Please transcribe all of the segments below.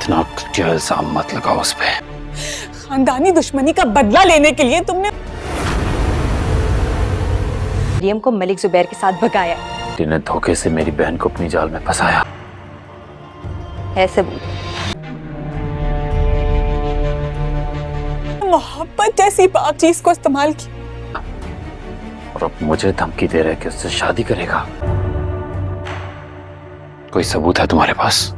इतना घटिया इल्जाम मत लगाओ उस पे। खानदानी दुश्मनी का बदला लेने के लिए तुमने मरियम को मलिक जुबैर के साथ भगाया। तिने धोखे से मेरी बहन को अपनी जाल में फंसाया है सबूत। मोहब्बत जैसी पाक चीज को इस्तेमाल किया और अब मुझे धमकी दे रहा है कि उससे शादी करेगा। कोई सबूत है तुम्हारे पास?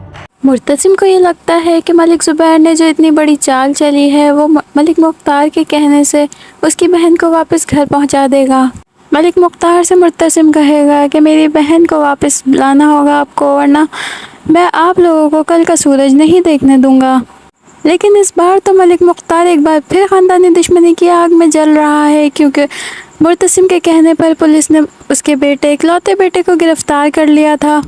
मुर्तसिम को ये लगता है कि मलिक जुबैर ने जो इतनी बड़ी चाल चली है वो मलिक मुख्तार के कहने से उसकी बहन को वापस घर पहुंचा देगा। मलिक मुख्तार से मुर्तसिम कहेगा कि मेरी बहन को वापस बुलाना होगा आपको, वरना मैं आप लोगों को कल का सूरज नहीं देखने दूंगा। लेकिन इस बार तो मलिक मुख्तार एक बार फिर ख़ानदानी दुश्मनी की आग में जल रहा है, क्योंकि मुर्तसिम के कहने पर पुलिस ने उसके इकलौते बेटे को गिरफ्तार कर लिया था।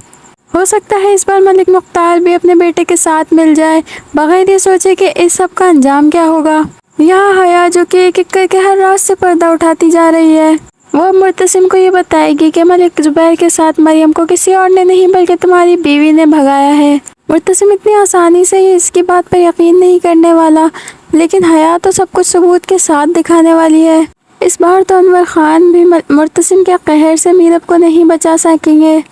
हो सकता है इस बार मलिक मुख्तार भी अपने बेटे के साथ मिल जाए, बगैर ये सोचे कि इस सब का अंजाम क्या होगा। यहाँ हया जो कि एक एक करके हर रात से पर्दा उठाती जा रही है, वो मुर्तसिम को ये बताएगी कि मलिक जुबैर के साथ मरियम को किसी और ने नहीं बल्कि तुम्हारी बीवी ने भगाया है। मुर्तसिम इतनी आसानी से ही इसकी बात पर यकीन नहीं करने वाला, लेकिन हया तो सब कुछ सबूत के साथ दिखाने वाली है। इस बार तो अनवर खान भी मुर्तसिम के कहर से मीरब को नहीं बचा सकेंगे।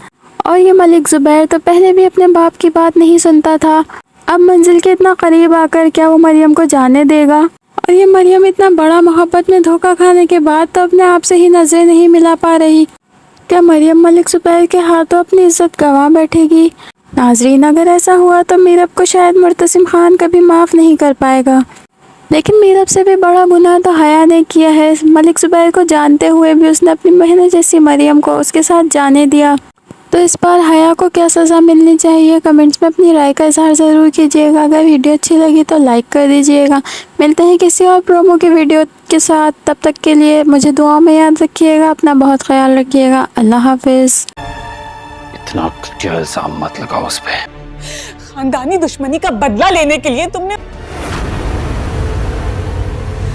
और ये मलिक जुबैर तो पहले भी अपने बाप की बात नहीं सुनता था, अब मंजिल के इतना करीब आकर क्या वो मरियम को जाने देगा? और ये मरियम इतना बड़ा मोहब्बत में धोखा खाने के बाद तो अपने आप से ही नजरें नहीं मिला पा रही। क्या मरियम मलिक जुबैर के हाथों अपनी इज्जत गंवा बैठेगी? नाजरीन, अगर ऐसा हुआ तो मीरब को शायद मुर्तसिम खान कभी माफ़ नहीं कर पाएगा। लेकिन मीरब से भी बड़ा गुनाह तो हया ने किया है। मलिक जुबैर को जानते हुए भी उसने अपनी बहन जैसी मरियम को उसके साथ जाने दिया। तो इस बार हया को क्या सज़ा मिलनी चाहिए? कमेंट्स में अपनी राय का इजहार ज़रूर कीजिएगा। अगर वीडियो अच्छी लगी तो लाइक कर दीजिएगा। मिलते हैं किसी और प्रोमो की वीडियो के साथ, तब तक के लिए मुझे दुआ में याद रखिएगा। अपना बहुत ख्याल रखिएगा। अल्लाह हाफिज़। इतना घटिया इल्जाम मत लगाओ उस पे। खानदानी दुश्मनी का बदला लेने के लिए तुमने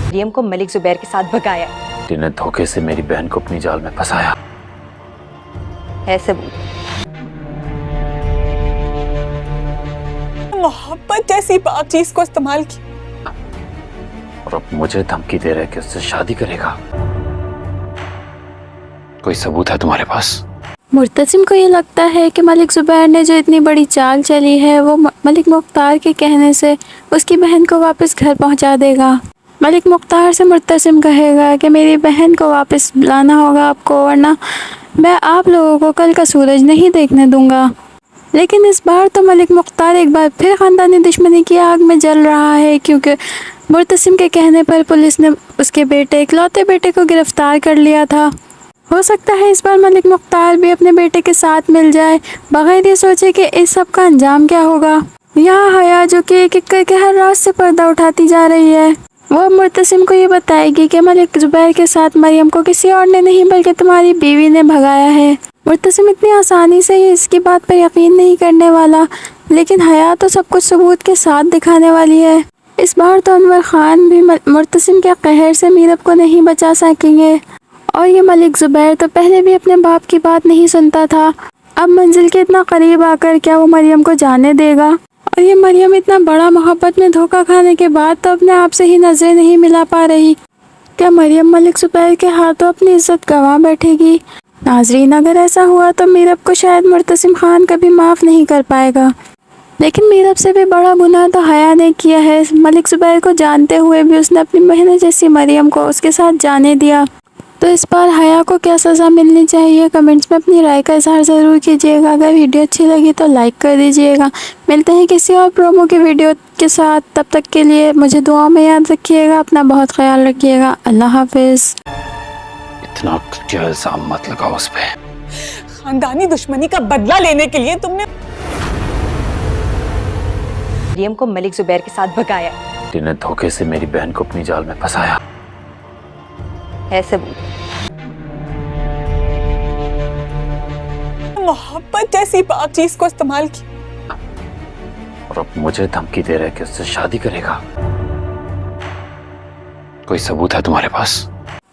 मरियम को मलिक जुबैर के साथ भगाया। तिने धोखे से मेरी बहन को अपनी जाल में फंसाया है सबूत। मोहब्बत जैसी पाक चीज को इस्तेमाल किया और अब मुझे धमकी दे रहा है कि उससे शादी करेगा। कोई सबूत है तुम्हारे पास? मुर्तसिम को ये लगता है कि मलिक जुबैर ने जो इतनी बड़ी चाल चली है वो मलिक मुख्तार के कहने से उसकी बहन को वापस घर पहुंचा देगा। मलिक मुख्तार से मुर्तसिम कहेगा कि मेरी बहन को वापस बुलाना होगा आपको, वरना मैं आप लोगों को कल का सूरज नहीं देखने दूंगा। लेकिन इस बार तो मलिक मुख्तार एक बार फिर ख़ानदानी दुश्मनी की आग में जल रहा है, क्योंकि मुर्तसिम के कहने पर पुलिस ने उसके इकलौते बेटे को गिरफ्तार कर लिया था। हो सकता है इस बार मलिक मुख्तार भी अपने बेटे के साथ मिल जाए, बगैर ये सोचे कि इस सब का अंजाम क्या होगा। यहाँ हया जो कि एक एक करके हर रात से पर्दा उठाती जा रही है, वो मुर्तसिम को ये बताएगी कि मलिक जुबैर के साथ मरियम को किसी और ने नहीं बल्कि तुम्हारी बीवी ने भगाया है। मुर्तसिम इतनी आसानी से ही इसकी बात पर यकीन नहीं करने वाला, लेकिन हया तो सब कुछ सबूत के साथ दिखाने वाली है। इस बार तो अनवर खान भी मुर्तसिम के कहर से मीरब को नहीं बचा सकेंगे। और ये मलिक जुबैर तो पहले भी अपने बाप की बात नहीं सुनता था, अब मंजिल के इतना करीब आकर क्या वो मरियम को जाने देगा? और ये मरियम इतना बड़ा मोहब्बत में धोखा खाने के बाद तो अपने आप से ही नजरें नहीं मिला पा रही। क्या मरियम मलिक जुबैर के हाथों अपनी इज्जत गंवा बैठेगी? नाजरीन, अगर ऐसा हुआ तो मीरब को शायद मुर्तसिम खान कभी माफ़ नहीं कर पाएगा। लेकिन मीरब से भी बड़ा गुनाह तो हया ने किया है। मलिक जुबैर को जानते हुए भी उसने अपनी बहन जैसी मरियम को उसके साथ जाने दिया। तो इस बार हया को क्या सज़ा मिलनी चाहिए? कमेंट्स में अपनी राय का इजहार ज़रूर कीजिएगा। अगर वीडियो अच्छी लगी तो लाइक कर दीजिएगा। मिलते हैं किसी और प्रोमो की वीडियो के साथ, तब तक के लिए मुझे दुआ में याद रखिएगा। अपना बहुत ख्याल रखिएगा। अल्लाह हाफिज़। इतना घटिया इल्जाम मत लगाओ उस पे। खानदानी दुश्मनी का बदला लेने के लिए तुमने मरियम को मलिक जुबैर के साथ भगाया। तिने धोखे से मेरी बहन को अपनी जाल में फंसाया है सबूत। मोहब्बत जैसी पाक चीज को इस्तेमाल किया और अब मुझे धमकी दे रहा है कि उससे शादी करेगा। कोई सबूत है तुम्हारे पास?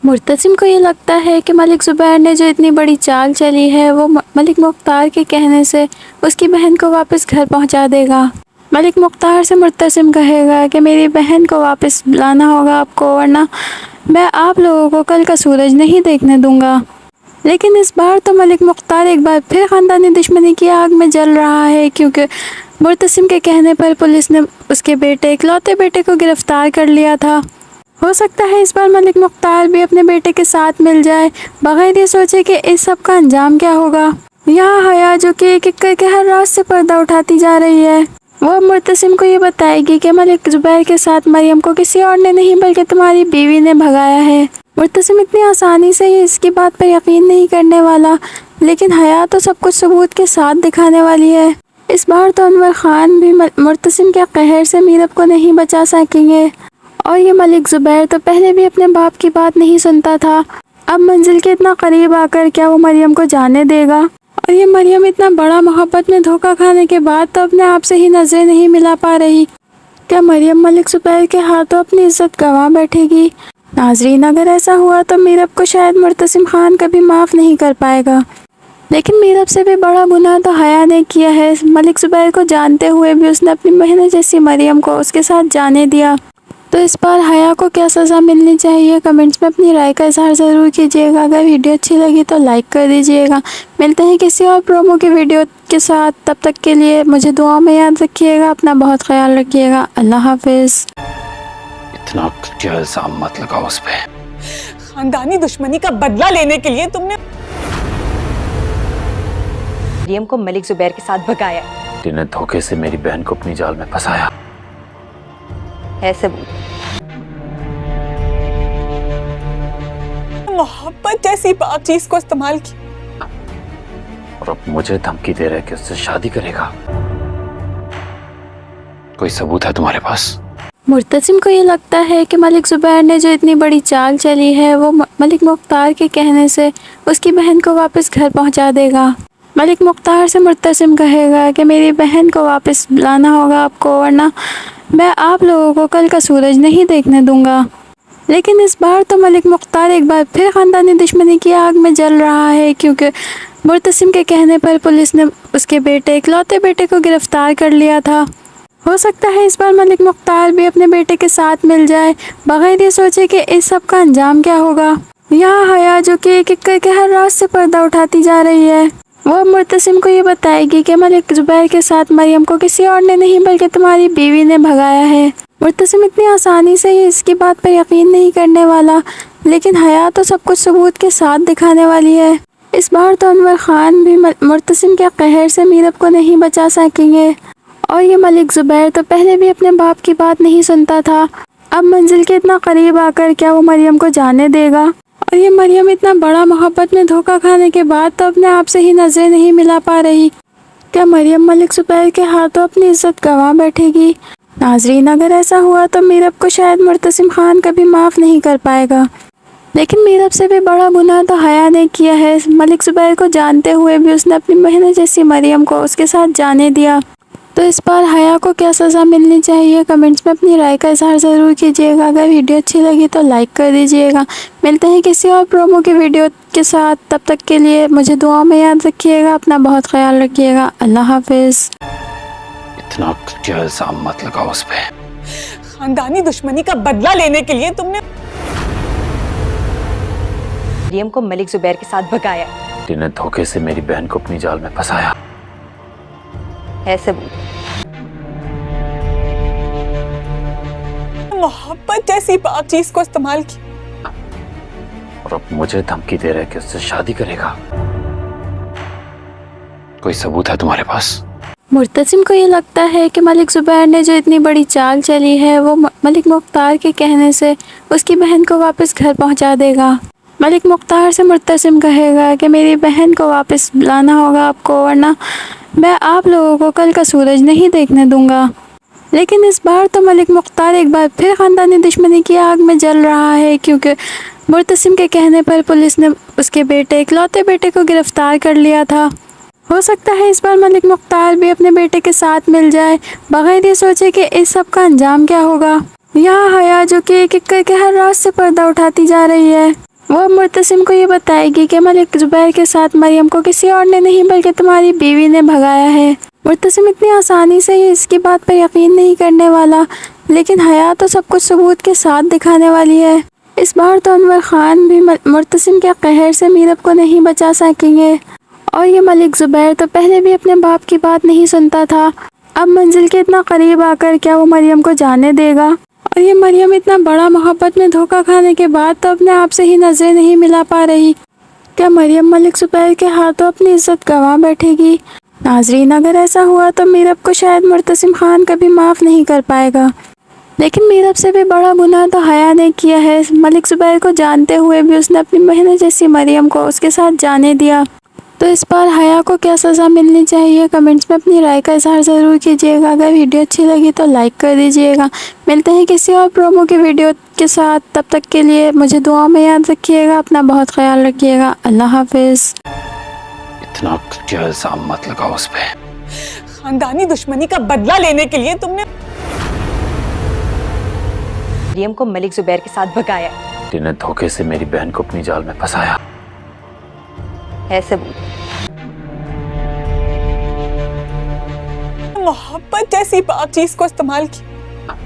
मुर्तसिम को ये लगता है कि मलिक जुबैर ने जो इतनी बड़ी चाल चली है वो मलिक मुख्तार के कहने से उसकी बहन को वापस घर पहुंचा देगा। मलिक मुख्तार से मुर्तसिम कहेगा कि मेरी बहन को वापस लाना होगा आपको, वरना मैं आप लोगों को कल का सूरज नहीं देखने दूंगा। लेकिन इस बार तो मलिक मुख्तार एक बार फिर ख़ानदानी दुश्मनी की आग में जल रहा है, क्योंकि मुर्तसिम के कहने पर पुलिस ने उसके इकलौते बेटे को गिरफ्तार कर लिया था। हो सकता है इस बार मलिक मुख्तार भी अपने बेटे के साथ मिल जाए, बगैर ये सोचे कि इस सब का अंजाम क्या होगा। यहाँ हया जो कि एक एक करके हर रात से पर्दा उठाती जा रही है, वो मुर्तसिम को ये बताएगी कि मलिक ज़ुबैर के साथ मरियम को किसी और ने नहीं बल्कि तुम्हारी बीवी ने भगाया है। मुर्तसिम इतनी आसानी से ये इसकी बात पर यकीन नहीं करने वाला, लेकिन हया तो सब कुछ सबूत के साथ दिखाने वाली है। इस बार तो अनवर ख़ान भी मुर्तसिम के कहर से मीरब को नहीं बचा सकेंगे। और ये मलिक ज़ुबैर तो पहले भी अपने बाप की बात नहीं सुनता था, अब मंजिल के इतना करीब आकर क्या वो मरियम को जाने देगा? और ये मरियम इतना बड़ा मोहब्बत में धोखा खाने के बाद तो अपने आप से ही नजरें नहीं मिला पा रही। क्या मरियम मलिक ज़ुबैर के हाथों अपनी इज्जत गंवा बैठेगी? नाजरीन, अगर ऐसा हुआ तो मीरब को शायद मुर्तसिम खान कभी माफ़ नहीं कर पाएगा। लेकिन मीरब से भी बड़ा गुनाह तो हया ने किया है। मलिक ज़ुबैर को जानते हुए भी उसने अपनी बहन जैसी मरियम को उसके साथ जाने दिया। तो इस बार हया को क्या सज़ा मिलनी चाहिए? कमेंट्स में अपनी राय का इजहार ज़रूर कीजिएगा। अगर वीडियो अच्छी लगी तो लाइक कर दीजिएगा। मिलते हैं किसी और प्रोमो की वीडियो के साथ, तब तक के लिए मुझे दुआ में याद रखिएगा। अपना बहुत ख्याल रखिएगा। अल्लाह हाफिज़। इतना क्या इल्ज़ाम मत लगाओ उस पे। खानदानी दुश्मनी का बदला लेने के लिए तुमने मरियम को मलिक ज़ुबैर के साथ भगाया जिन्हें धोखे से मेरी बहन को अपनी जाल में फंसाया है सबूत। मोहब्बत जैसी पाक चीज को इस्तेमाल किया और अब मुझे धमकी दे रहे कि उससे शादी करेगा। कोई सबूत है तुम्हारे पास? मुर्तसिम को ये लगता है कि मलिक ज़ुबैर ने जो इतनी बड़ी चाल चली है वो मलिक मुख्तार के कहने से उसकी बहन को वापस घर पहुंचा देगा। मलिक मुख्तार से मुर्तसिम कहेगा कि मेरी बहन को वापस लाना होगा आपको, वरना मैं आप लोगों को कल का सूरज नहीं देखने दूंगा। लेकिन इस बार तो मलिक मुख्तार एक बार फिर ख़ानदानी दुश्मनी की आग में जल रहा है, क्योंकि मुर्तसिम के कहने पर पुलिस ने उसके इकलौते बेटे को गिरफ्तार कर लिया था। हो सकता है इस बार मलिक मुख्तार भी अपने बेटे के साथ मिल जाए, बगैर ये सोचे कि इस सब का अंजाम क्या होगा। यहाँ हया जो कि एक एक करके हर रात से पर्दा उठाती जा रही है, वो मुर्तसिम को ये बताएगी कि मलिक ज़ुबैर के साथ मरियम को किसी और ने नहीं बल्कि तुम्हारी बीवी ने भगाया है। मुर्तसिम इतनी आसानी से ये इसकी बात पर यकीन नहीं करने वाला, लेकिन हया तो सब कुछ सबूत के साथ दिखाने वाली है। इस बार तो अनवर ख़ान भी मुर्तसिम के कहर से मीरब को नहीं बचा सकेंगे। और ये मलिक ज़ुबैर तो पहले भी अपने बाप की बात नहीं सुनता था, अब मंजिल के इतना करीब आकर क्या वो मरियम को जाने देगा? और ये मरियम इतना बड़ा मोहब्बत में धोखा खाने के बाद तो अपने आप से ही नजरें नहीं मिला पा रही। क्या मरियम मलिक ज़ुबैर के हाथों अपनी इज्जत गंवा बैठेगी? नाजरीन, अगर ऐसा हुआ तो मीरब को शायद मुर्तसिम खान कभी माफ़ नहीं कर पाएगा। लेकिन मीरब से भी बड़ा गुनाह तो हया ने किया है। मलिक ज़ुबैर को जानते हुए भी उसने अपनी बहन जैसी मरियम को उसके साथ जाने दिया। तो इस बार हया को क्या सज़ा मिलनी चाहिए? कमेंट्स में अपनी राय का इजहार ज़रूर कीजिएगा। अगर वीडियो अच्छी लगी तो लाइक कर दीजिएगा। मिलते हैं किसी और प्रोमो की वीडियो के साथ, तब तक के लिए मुझे दुआ में याद रखिएगा। अपना बहुत ख्याल रखिएगा। अल्लाह हाफिज़। इतना क्या इल्ज़ाम मत लगाओ उस पे। खानदानी दुश्मनी का बदला लेने के लिए तुमने मरियम को मलिक ज़ुबैर के साथ भगाया जिन्हें धोखे से मेरी बहन को अपनी जाल में फंसाया है सबूत। मोहब्बत जैसी पाक चीज को इस्तेमाल किया और अब मुझे धमकी दे रहे कि उससे शादी करेगा। कोई सबूत है तुम्हारे पास? मुर्तसिम को ये लगता है कि मलिक ज़ुबैर ने जो इतनी बड़ी चाल चली है वो मलिक मुख्तार के कहने से उसकी बहन को वापस घर पहुंचा देगा। मलिक मुख्तार से मुर्तसिम कहेगा कि मेरी बहन को वापस लाना होगा आपको, वरना मैं आप लोगों को कल का सूरज नहीं देखने दूंगा। लेकिन इस बार तो मलिक मुख्तार एक बार फिर ख़ानदानी दुश्मनी की आग में जल रहा है, क्योंकि मुर्तसिम के कहने पर पुलिस ने उसके इकलौते बेटे को गिरफ्तार कर लिया था। हो सकता है इस बार मलिक मुख्तार भी अपने बेटे के साथ मिल जाए, बगैर ये सोचे कि इस सब का अंजाम क्या होगा। यहाँ हया जो कि एक एक करके हर रात से पर्दा उठाती जा रही है, वो मुर्तसिम को ये बताएगी कि मलिक ज़ुबैर के साथ मरियम को किसी और ने नहीं बल्कि तुम्हारी बीवी ने भगाया है। मुर्तसिम इतनी आसानी से ही इसकी बात पर यकीन नहीं करने वाला, लेकिन हया तो सब कुछ सबूत के साथ दिखाने वाली है। इस बार तो अनवर खान भी मुर्तसिम के कहर से मीरब को नहीं बचा सकेंगे। और ये मलिक ज़ुबैर तो पहले भी अपने बाप की बात नहीं सुनता था, अब मंजिल के इतना करीब आकर क्या वो मरियम को जाने देगा? और ये मरियम इतना बड़ा मोहब्बत में धोखा खाने के बाद तो अपने आप से ही नजरें नहीं मिला पा रही। क्या मरियम मलिक ज़ुबैर के हाथों अपनी इज्जत गंवा बैठेगी? नाजरीन, अगर ऐसा हुआ तो मीरब को शायद मुर्तसिम खान कभी माफ़ नहीं कर पाएगा। लेकिन मीरब से भी बड़ा गुनाह तो हया ने किया है। मलिक ज़ुबैर को जानते हुए भी उसने अपनी बहन जैसी मरियम को उसके साथ जाने दिया। तो इस बार हया को क्या सज़ा मिलनी चाहिए? कमेंट्स में अपनी राय का इजहार ज़रूर कीजिएगा। अगर वीडियो अच्छी लगी तो लाइक कर दीजिएगा। मिलते हैं किसी और प्रोमो की वीडियो के साथ, तब तक के लिए मुझे दुआ में याद रखिएगा। अपना बहुत ख्याल रखिएगा। अल्लाह हाफिज़। इतना घटिया इल्जाम मत लगाओ उस पे। खानदानी दुश्मनी का बदला लेने के लिए तुमने मरियम को मलिक ज़ुबैर के साथ भगाया जिन्हें धोखे से मेरी बहन को अपनी जाल में फंसाया है सबूत। मोहब्बत जैसी पाक चीज को इस्तेमाल किया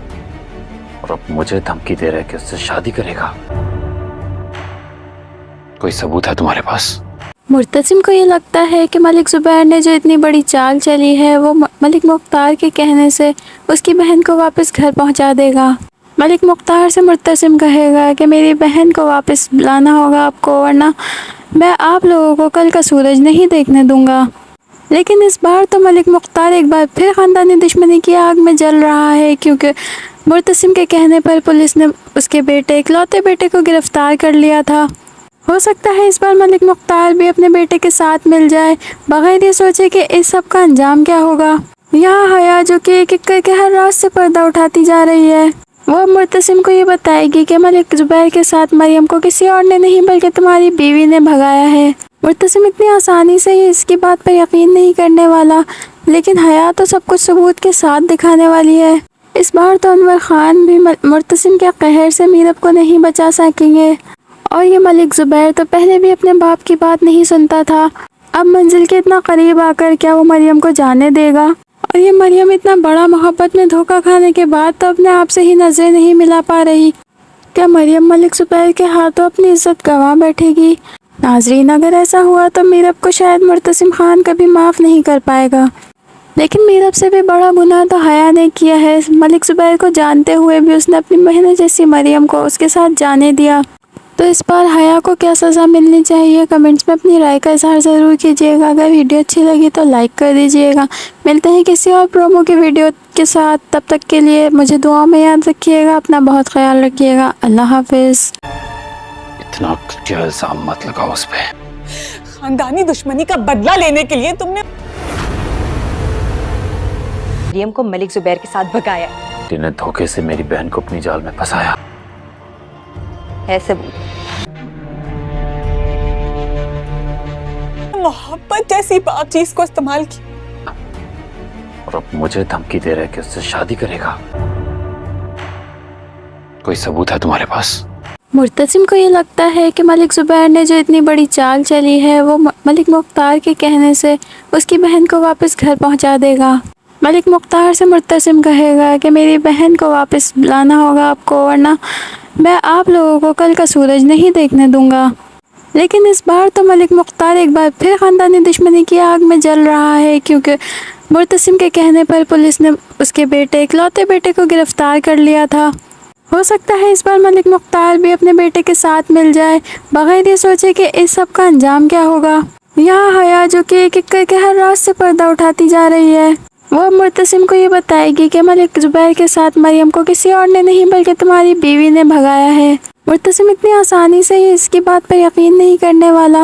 और अब मुझे धमकी दे रहा है कि उससे शादी करेगा। कोई सबूत है तुम्हारे पास? मुर्तसिम को ये लगता है कि मलिक ज़ुबैर ने जो इतनी बड़ी चाल चली है वो मलिक मुख्तार के कहने से उसकी बहन को वापस घर पहुंचा देगा। मलिक मुख्तार से मुर्तसिम कहेगा कि मेरी बहन को वापस लाना होगा आपको, वरना मैं आप लोगों को कल का सूरज नहीं देखने दूंगा। लेकिन इस बार तो मलिक मुख्तार एक बार फिर ख़ानदानी दुश्मनी की आग में जल रहा है, क्योंकि मुर्तसिम के कहने पर पुलिस ने उसके इकलौते बेटे को गिरफ्तार कर लिया था। हो सकता है इस बार मलिक मुख्तार भी अपने बेटे के साथ मिल जाए, बगैर ये सोचे कि इस सब का अंजाम क्या होगा। यहाँ हया जो कि एक एक करके हर रात से पर्दा उठाती जा रही है, वो मुर्तसिम को ये बताएगी कि मलिक ज़ुबैर के साथ मरियम को किसी और ने नहीं बल्कि तुम्हारी बीवी ने भगाया है। मुर्तसिम इतनी आसानी से ही इसकी बात पर यकीन नहीं करने वाला, लेकिन हया तो सब कुछ सबूत के साथ दिखाने वाली है। इस बार तो अनवर खान भी मुर्तसिम के कहर से मीरब को नहीं बचा सकेंगे। और ये मलिक ज़ुबैर तो पहले भी अपने बाप की बात नहीं सुनता था, अब मंजिल के इतना करीब आकर क्या वो मरियम को जाने देगा? और ये मरियम इतना बड़ा मोहब्बत में धोखा खाने के बाद तो अपने आप से ही नजरें नहीं मिला पा रही। क्या मरियम मलिक ज़ुबैर के हाथों अपनी इज्जत गंवा बैठेगी? नाजरीन, अगर ऐसा हुआ तो मीरब को शायद मुर्तसिम खान कभी माफ़ नहीं कर पाएगा। लेकिन मीरब से भी बड़ा गुनाह तो हया ने किया है। मलिक ज़ुबैर को जानते हुए भी उसने अपनी बहन जैसी मरियम को उसके साथ जाने दिया। तो इस बार हया को क्या सज़ा मिलनी चाहिए? कमेंट्स में अपनी राय का इजहार ज़रूर कीजिएगा। अगर वीडियो अच्छी लगी तो लाइक कर दीजिएगा। मिलते हैं किसी और प्रोमो की वीडियो के साथ, तब तक के लिए मुझे दुआ में याद रखिएगा। अपना बहुत ख्याल रखिएगा। अल्लाह हाफिज़। इतना घटिया इल्जाम मत लगाओ उस पे। खानदानी दुश्मनी का बदला लेने के लिए तुमने मरियम को मलिक ज़ुबैर के साथ भगाया जिन्हें धोखे से मेरी बहन को अपनी जाल में फंसाया है सबूत। मोहब्बत जैसी पाक चीज को इस्तेमाल किया और अब मुझे धमकी दे रहा है कि उससे शादी करेगा। कोई सबूत है तुम्हारे पास? मुर्तसिम को ये लगता है कि मलिक ज़ुबैर ने जो इतनी बड़ी चाल चली है वो मलिक मुख्तार के कहने से उसकी बहन को वापस घर पहुंचा देगा। मलिक मुख्तार से मुर्तसिम कहेगा कि मेरी बहन को वापस लाना होगा आपको, वरना मैं आप लोगों को कल का सूरज नहीं देखने दूंगा। लेकिन इस बार तो मलिक मुख्तार एक बार फिर ख़ानदानी दुश्मनी की आग में जल रहा है, क्योंकि मुर्तसिम के कहने पर पुलिस ने उसके इकलौते बेटे को गिरफ्तार कर लिया था। हो सकता है इस बार मलिक मुख्तार भी अपने बेटे के साथ मिल जाए, बगैर ये सोचे कि इस सब का अंजाम क्या होगा। यहाँ हया जो कि एक एक करके हर रात से पर्दा उठाती जा रही है, वो मुर्तसिम को ये बताएगी कि मलिक ज़ुबैर के साथ मरियम को किसी और ने नहीं बल्कि तुम्हारी बीवी ने भगाया है। मुर्तसिम इतनी आसानी से ही इसकी बात पर यकीन नहीं करने वाला,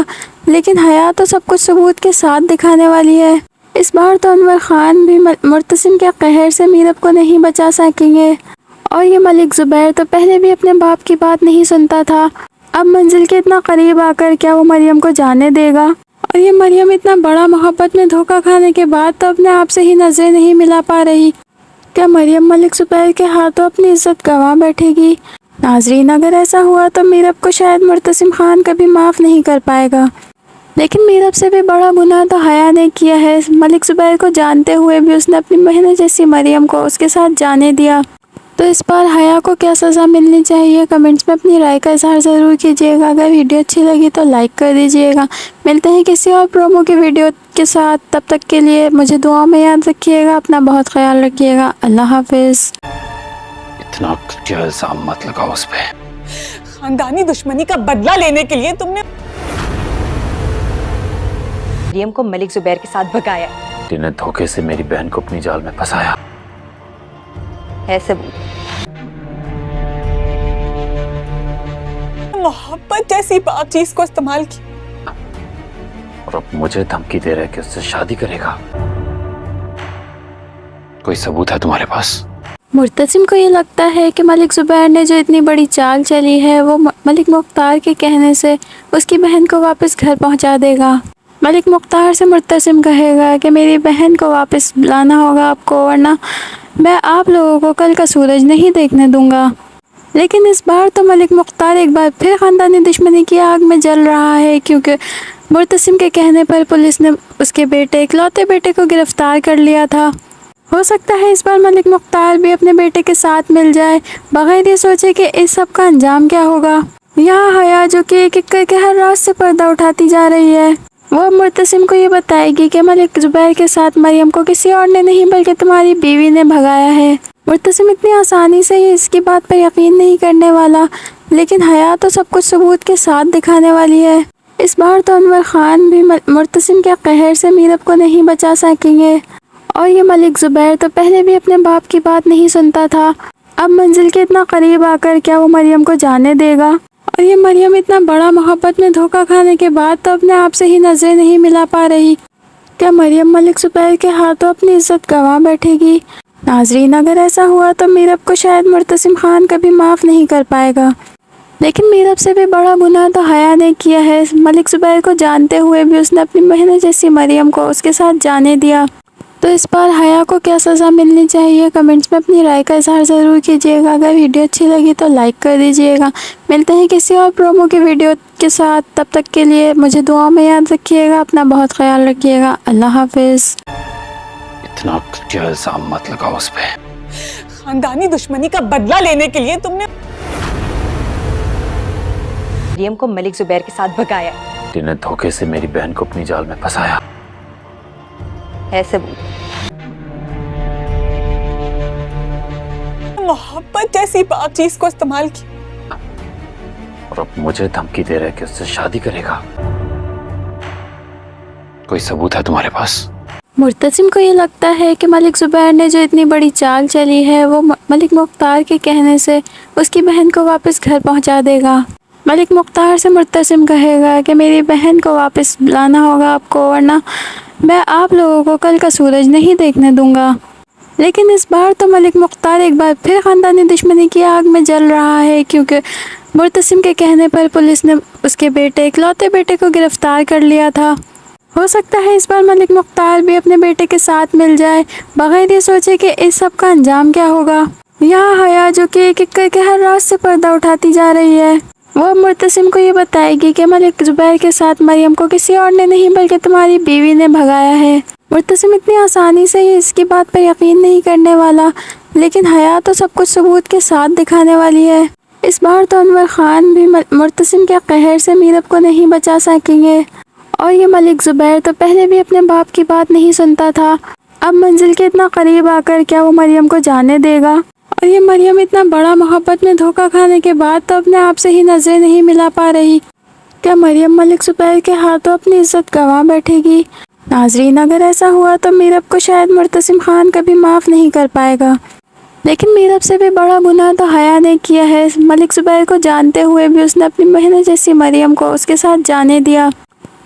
लेकिन हया तो सब कुछ सबूत के साथ दिखाने वाली है। इस बार तो अनवर खान भी मुर्तसिम के कहर से मीरब को नहीं बचा सकेंगे। और ये मलिक ज़ुबैर तो पहले भी अपने बाप की बात नहीं सुनता था, अब मंजिल के इतना करीब आकर क्या वो मरियम को जाने देगा? और ये मरियम इतना बड़ा मोहब्बत में धोखा खाने के बाद तो अपने आप से ही नजरें नहीं मिला पा रही। क्या मरियम मलिक ज़ुबैर के हाथों अपनी इज्जत गंवा बैठेगी? नाजरीन, अगर ऐसा हुआ तो मीरब को शायद मुर्तसिम खान कभी माफ़ नहीं कर पाएगा। लेकिन मीरब से भी बड़ा गुनाह तो हया ने किया है। मलिक ज़ुबैर को जानते हुए भी उसने अपनी बहन जैसी मरियम को उसके साथ जाने दिया। तो इस बार हया को क्या सज़ा मिलनी चाहिए, कमेंट्स में अपनी राय का इजहार ज़रूर कीजिएगा। अगर वीडियो अच्छी लगी तो लाइक कर दीजिएगा। मिलते हैं किसी और प्रोमो की वीडियो के साथ, तब तक के लिए मुझे दुआ में याद रखिएगा। अपना बहुत ख्याल रखिएगा। अल्लाह हाफिज़। इतना घटिया इल्जाम मत लगाओ उस पे। खानदानी दुश्मनी का बदला लेने के लिए तुमने मरियम को मलिक ज़ुबैर के साथ भगाया। जिन्हें धोखे से मेरी बहन को अपनी जाल में फंसाया। ऐसे मोहब्बत जैसी पाक चीज को इस्तेमाल किया और अब मुझे धमकी दे रहे कि उससे शादी करेगा। कोई सबूत है तुम्हारे पास? मुर्तसिम को ये लगता है कि मलिक ज़ुबैर ने जो इतनी बड़ी चाल चली है वो मलिक मुख्तार के कहने से उसकी बहन को वापस घर पहुंचा देगा। मलिक मुख्तार से मुर्तसिम कहेगा कि मेरी बहन को वापस लाना होगा आपको, वरना मैं आप लोगों को कल का सूरज नहीं देखने दूंगा। लेकिन इस बार तो मलिक मुख्तार एक बार फिर ख़ानदानी दुश्मनी की आग में जल रहा है, क्योंकि मुर्तसिम के कहने पर पुलिस ने उसके इकलौते बेटे को गिरफ्तार कर लिया था। हो सकता है इस बार मलिक मुख्तार भी अपने बेटे के साथ मिल जाए, बगैर ये सोचे कि इस सब का अंजाम क्या होगा। यहाँ हया जो कि एक एक करके हर रात से पर्दा उठाती जा रही है, वो मुर्तसिम को ये बताएगी कि मलिक ज़ुबैर के साथ मरियम को किसी और ने नहीं बल्कि तुम्हारी बीवी ने भगाया है। मुर्तसिम इतनी आसानी से ये इसकी बात पर यकीन नहीं करने वाला, लेकिन हया तो सब कुछ सबूत के साथ दिखाने वाली है। इस बार तो अनवर खान भी मुर्तसिम के कहर से मीरब को नहीं बचा सकेंगे। और ये मलिक ज़ुबैर तो पहले भी अपने बाप की बात नहीं सुनता था, अब मंजिल के इतना करीब आकर क्या वो मरियम को जाने देगा? और ये मरियम इतना बड़ा मोहब्बत में धोखा खाने के बाद तो अपने आप से ही नजरें नहीं मिला पा रही। क्या मरियम मलिक ज़ुबैर के हाथों अपनी इज्जत गंवा बैठेगी? नाजरीन, अगर ऐसा हुआ तो मीरब को शायद मुर्तसिम खान कभी माफ़ नहीं कर पाएगा। लेकिन मीरब से भी बड़ा गुनाह तो हया ने किया है। मलिक ज़ुबैर को जानते हुए भी उसने अपनी बहन जैसी मरियम को उसके साथ जाने दिया। तो इस बार हया को क्या सज़ा मिलनी चाहिए, कमेंट्स में अपनी राय का इजहार ज़रूर कीजिएगा। अगर वीडियो अच्छी लगी तो लाइक कर दीजिएगा। मिलते हैं किसी और प्रोमो की वीडियो के साथ, तब तक के लिए मुझे दुआ में याद रखिएगा। अपना बहुत ख्याल रखिएगा। अल्लाह हाफिज़। इतना घटिया इल्जाम मत लगाओ उस पे। खानदानी दुश्मनी का बदला लेने के लिए तुमने मरियम को मलिक ज़ुबैर के साथ भगाया। जिन्हें धोखे से मेरी बहन को अपनी जाल में फंसाया। ऐसे मोहब्बत जैसी पाक चीज को इस्तेमाल किया और अब मुझे धमकी दे रहे कि उससे शादी करेगा। कोई सबूत है तुम्हारे पास? मुर्तसिम को ये लगता है कि मलिक ज़ुबैर ने जो इतनी बड़ी चाल चली है वो मलिक मुख्तार के कहने से उसकी बहन को वापस घर पहुंचा देगा। मलिक मुख्तार से मुर्तसिम कहेगा कि मेरी बहन को वापस लाना होगा आपको, वरना मैं आप लोगों को कल का सूरज नहीं देखने दूंगा। लेकिन इस बार तो मलिक मुख्तार एक बार फिर ख़ानदानी दुश्मनी की आग में जल रहा है, क्योंकि मुर्तसिम के कहने पर पुलिस ने उसके इकलौते बेटे को गिरफ्तार कर लिया था। हो सकता है इस बार मलिक मुख्तार भी अपने बेटे के साथ मिल जाए, बगैर ये सोचे कि इस सब का अंजाम क्या होगा। यहाँ हया जो कि एक एक करके हर रात से पर्दा उठाती जा रही है, वो मुर्तसिम को ये बताएगी कि मलिक ज़ुबैर के साथ मरियम को किसी और ने नहीं बल्कि तुम्हारी बीवी ने भगाया है। मुर्तसिम इतनी आसानी से ये इसकी बात पर यकीन नहीं करने वाला, लेकिन हया तो सब कुछ सबूत के साथ दिखाने वाली है। इस बार तो अनवर खान भी मुर्तसिम के कहर से मीरब को नहीं बचा सकेंगे। और ये मलिक ज़ुबैर तो पहले भी अपने बाप की बात नहीं सुनता था, अब मंजिल के इतना करीब आकर क्या वो मरियम को जाने देगा? और ये मरियम इतना बड़ा मोहब्बत में धोखा खाने के बाद तो अपने आप से ही नजरें नहीं मिला पा रही। क्या मरियम मलिक ज़ुबैर के हाथों अपनी इज्जत गंवा बैठेगी? नाजरीन, अगर ऐसा हुआ तो मीरब को शायद मुर्तसिम खान कभी माफ़ नहीं कर पाएगा। लेकिन मीरब से भी बड़ा गुनाह तो हया ने किया है। मलिक ज़ुबैर को जानते हुए भी उसने अपनी बहन जैसी मरियम को उसके साथ जाने दिया।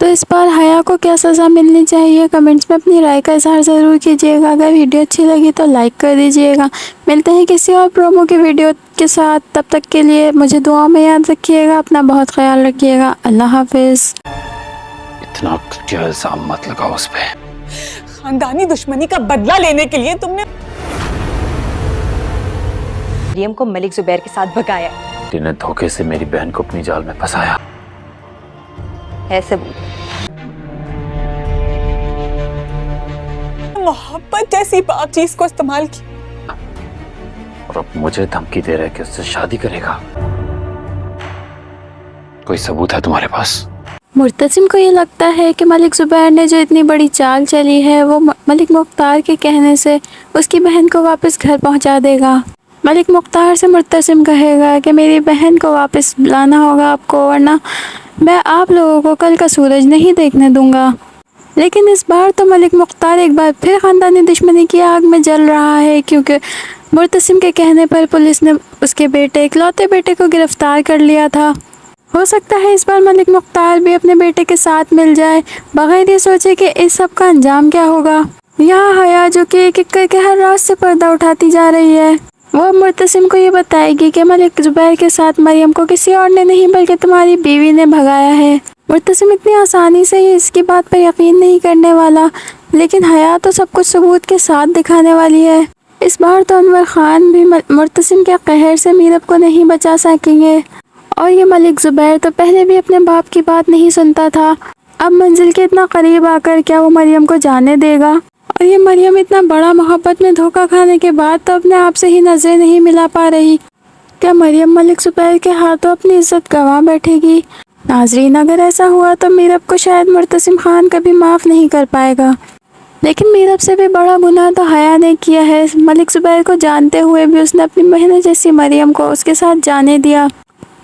तो इस बार हया को क्या सज़ा मिलनी चाहिए, कमेंट्स में अपनी राय का इजहार ज़रूर कीजिएगा। अगर वीडियो अच्छी लगी तो लाइक कर दीजिएगा। मिलते हैं किसी और प्रोमो की वीडियो के साथ, तब तक के लिए मुझे दुआ में याद रखिएगा। अपना बहुत ख्याल रखिएगा। अल्लाह हाफिज़। इतना घटिया इल्जाम मत लगाओ उस पे। खानदानी दुश्मनी का बदला लेने के लिए तुमने मरियम को मलिक ज़ुबैर के साथ भगाया। जिन्हें धोखे से मेरी बहन को अपनी जाल में फंसाया। ऐसे मोहब्बत जैसी पाक चीज को इस्तेमाल किया। और अब मुझे धमकी दे रहे कि उससे शादी करेगा। कोई सबूत है तुम्हारे पास? मुर्तसिम को ये लगता है कि मलिक ज़ुबैर ने जो इतनी बड़ी चाल चली है वो मलिक मुख्तार के कहने से उसकी बहन को वापस घर पहुंचा देगा। मलिक मुख्तार से मुर्तसिम कहेगा कि मेरी बहन को वापस लाना होगा आपको, वरना मैं आप लोगों को कल का सूरज नहीं देखने दूंगा। लेकिन इस बार तो मलिक मुख्तार एक बार फिर ख़ानदानी दुश्मनी की आग में जल रहा है, क्योंकि मुर्तसिम के कहने पर पुलिस ने उसके बेटे इकलौते बेटे को गिरफ्तार कर लिया था। हो सकता है इस बार मलिक मुख्तार भी अपने बेटे के साथ मिल जाए, बगैर ये सोचे कि इस सब का अंजाम क्या होगा। यहाँ हया जो कि एक एक करके हर रात से पर्दा उठाती जा रही है, वो मुर्तसिम को ये बताएगी कि मलिक ज़ुबैर के साथ मरियम को किसी और ने नहीं बल्कि तुम्हारी बीवी ने भगाया है। मुर्तसिम इतनी आसानी से ही इसकी बात पर यकीन नहीं करने वाला, लेकिन हया तो सब कुछ सबूत के साथ दिखाने वाली है। इस बार तो अनवर खान भी मुर्तसिम के कहर से मीरब को नहीं बचा सकेंगे। और ये मलिक ज़ुबैर तो पहले भी अपने बाप की बात नहीं सुनता था, अब मंजिल के इतना करीब आकर क्या वो मरियम को जाने देगा? और ये मरियम इतना बड़ा मोहब्बत में धोखा खाने के बाद तो अपने आप से ही नजरें नहीं मिला पा रही। क्या मरियम मलिक ज़ुबैर के हाथों अपनी इज्जत गंवा बैठेगी? नाजरीन, अगर ऐसा हुआ तो मीरब को शायद मुर्तसिम खान कभी माफ़ नहीं कर पाएगा। लेकिन मीरब से भी बड़ा गुनाह तो हया ने किया है। मलिक ज़ुबैर को जानते हुए भी उसने अपनी बहन जैसी मरियम को उसके साथ जाने दिया।